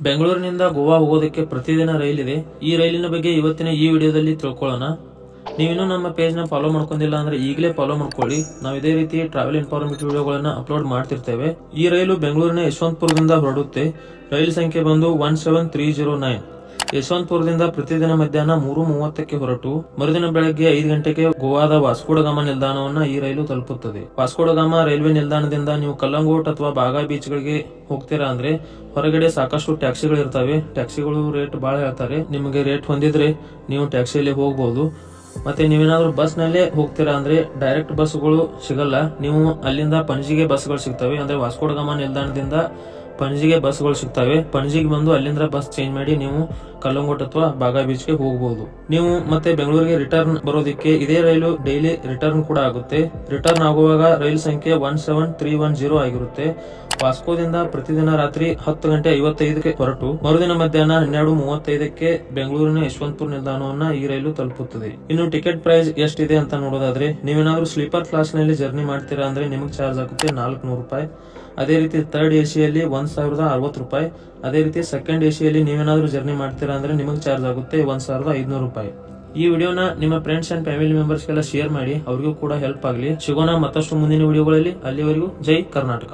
ಬೆಂಗಳೂರಿನಿಂದ ಗೋವಾ ಹೋಗೋದಕ್ಕೆ ಪ್ರತಿದಿನ ರೈಲ್ ಇದೆ. ಈ ರೈಲಿನ ಬಗ್ಗೆ ಇವತ್ತಿನ ಈ ವಿಡಿಯೋದಲ್ಲಿ ತಿಳ್ಕೊಳ್ಳೋಣ. ನೀವಿನ್ನೂ ನಮ್ಮ ಪೇಜ್ ನ ಫಾಲೋ ಮಾಡ್ಕೊಂಡಿಲ್ಲ ಅಂದ್ರೆ ಈಗಲೇ ಫಾಲೋ ಮಾಡ್ಕೊಳ್ಳಿ. ನಾವು ಇದೇ ರೀತಿ ಟ್ರಾವೆಲ್ ಇನ್ಫಾರ್ಮೇಟಿವ್ ವಿಡಿಯೋಗಳನ್ನ ಅಪ್ಲೋಡ್ ಮಾಡ್ತಿರ್ತೇವೆ. ಈ ರೈಲು ಬೆಂಗಳೂರಿನ ಯಶವಂತಪುರದಿಂದ ಹೊರಡುತ್ತೆ. ರೈಲು ಸಂಖ್ಯೆ ಬಂದು 17309. ಯಶವಂತಪುರದಿಂದ ಪ್ರತಿದಿನ ಮಧ್ಯಾಹ್ನ 3:30ಕ್ಕೆ ಹೊರಟು ಮರುದಿನ ಬೆಳಗ್ಗೆ 5 ಗಂಟೆಗೆ ಗೋವಾದ ವಾಸ್ಕೋಡಗಾಮ ನಿಲ್ದಾಣವನ್ನ ಈ ರೈಲು ತಲುಪುತ್ತದೆ. ವಾಸ್ಕೋಡಗಾಮ ರೈಲ್ವೆ ನಿಲ್ದಾಣದಿಂದ ನೀವು ಕಲ್ಲಂಗೋಟ್ ಅಥವಾ ಬಾಗಾ ಬೀಚ್ ಗಳಿಗೆ ಹೋಗ್ತೀರಾ ಅಂದ್ರೆ ಹೊರಗಡೆ ಸಾಕಷ್ಟು ಟ್ಯಾಕ್ಸಿಗಳು ಇರ್ತವೆ. ಟ್ಯಾಕ್ಸಿಗಳು ರೇಟ್ ಬಹಳ ಹೇಳ್ತಾರೆ. ನಿಮಗೆ ರೇಟ್ ಹೊಂದಿದ್ರೆ ನೀವು ಟ್ಯಾಕ್ಸಿಯಲ್ಲಿ ಹೋಗಬಹುದು. ಮತ್ತೆ ನೀವೇನಾದ್ರೂ ಬಸ್ ನಲ್ಲೇ ಹೋಗ್ತೀರಾ ಅಂದ್ರೆ ಡೈರೆಕ್ಟ್ ಬಸ್ಗಳು ಸಿಗಲ್ಲ. ನೀವು ಅಲ್ಲಿಂದ ಪಣಜಿಗೆ ಬಸ್ಗಳು ಸಿಗ್ತವೆ. ಅಂದ್ರೆ ವಾಸ್ಕೋಡಗಾಮ ನಿಲ್ದಾಣದಿಂದ ಪಣಜಿಗೆ ಬಸ್ಗಳು ಸಿಗ್ತವೆ. ಪಣಜಿಗೆ ಬಂದು ಅಲ್ಲಿಂದ ಬಸ್ ಚೇಂಜ್ ಮಾಡಿ ನೀವು ಕಲ್ಲಂಗೋಟ್ ಅಥವಾ ಬಾಗಾ ಬೀಚ್ ಗೆ ಹೋಗಬಹುದು. ನೀವು ಮತ್ತೆ ಬೆಂಗಳೂರಿಗೆ ರಿಟರ್ನ್ ಬರೋದಕ್ಕೆ ಇದೇ ರೈಲು ಡೈಲಿ ರಿಟರ್ನ್ ಕೂಡ ಆಗುತ್ತೆ. ರಿಟರ್ನ್ ಆಗುವಾಗ ರೈಲು ಸಂಖ್ಯೆ 17310 ಆಗಿರುತ್ತೆ. ವಾಸ್ಕೋದಿಂದ ಪ್ರತಿದಿನ ರಾತ್ರಿ 10:55ಕ್ಕೆ ಹೊರಟು ಮರುದಿನ ಮಧ್ಯಾಹ್ನ 12:35ಕ್ಕೆ ಬೆಂಗಳೂರಿನ ಯಶವಂತಪುರ ನಿಲ್ದಾಣವನ್ನ ಈ ರೈಲು ತಲುಪುತ್ತದೆ. ಇನ್ನು ಟಿಕೆಟ್ ಪ್ರೈಸ್ ಎಷ್ಟಿದೆ ಅಂತ ನೋಡೋದಾದ್ರೆ, ನೀವೇನಾದ್ರೂ ಸ್ಲೀಪರ್ ಕ್ಲಾಸ್ ನಲ್ಲಿ ಜರ್ನಿ ಮಾಡ್ತೀರಾ ಅಂದ್ರೆ ನಿಮಗೆ ಚಾರ್ಜ್ ಆಗುತ್ತೆ 400 ರೂಪಾಯಿ. ಅದೇ ರೀತಿ ಥರ್ಡ್ ಎಸಿಯಲ್ಲಿ 1060 ರೂಪಾಯಿ. ಅದೇ ರೀತಿ ಸೆಕೆಂಡ್ ಎಸಿಯಲ್ಲಿ ನೀವೇನಾದ್ರೂ ಜರ್ನಿ ಮಾಡ್ತೀರಾ ಅಂದ್ರೆ ನಿಮಗೆ ಚಾರ್ಜ್ ಆಗುತ್ತೆ 1500 ರೂಪಾಯಿ. ಈ ವಿಡಿಯೋನ ನಿಮ್ಮ ಫ್ರೆಂಡ್ಸ್ ಅಂಡ್ ಫ್ಯಾಮಿಲಿ ಮೆಂಬರ್ಸ್ಗೆಲ್ಲ ಶೇರ್ ಮಾಡಿ, ಅವ್ರಿಗೂ ಕೂಡ ಹೆಲ್ಪ್ ಆಗಲಿ. ಸಿಗೋಣ ಮತ್ತಷ್ಟು ಮುಂದಿನ ವಿಡಿಯೋಗಳಲ್ಲಿ. ಅಲ್ಲಿವರೆಗೂ ಜೈ ಕರ್ನಾಟಕ.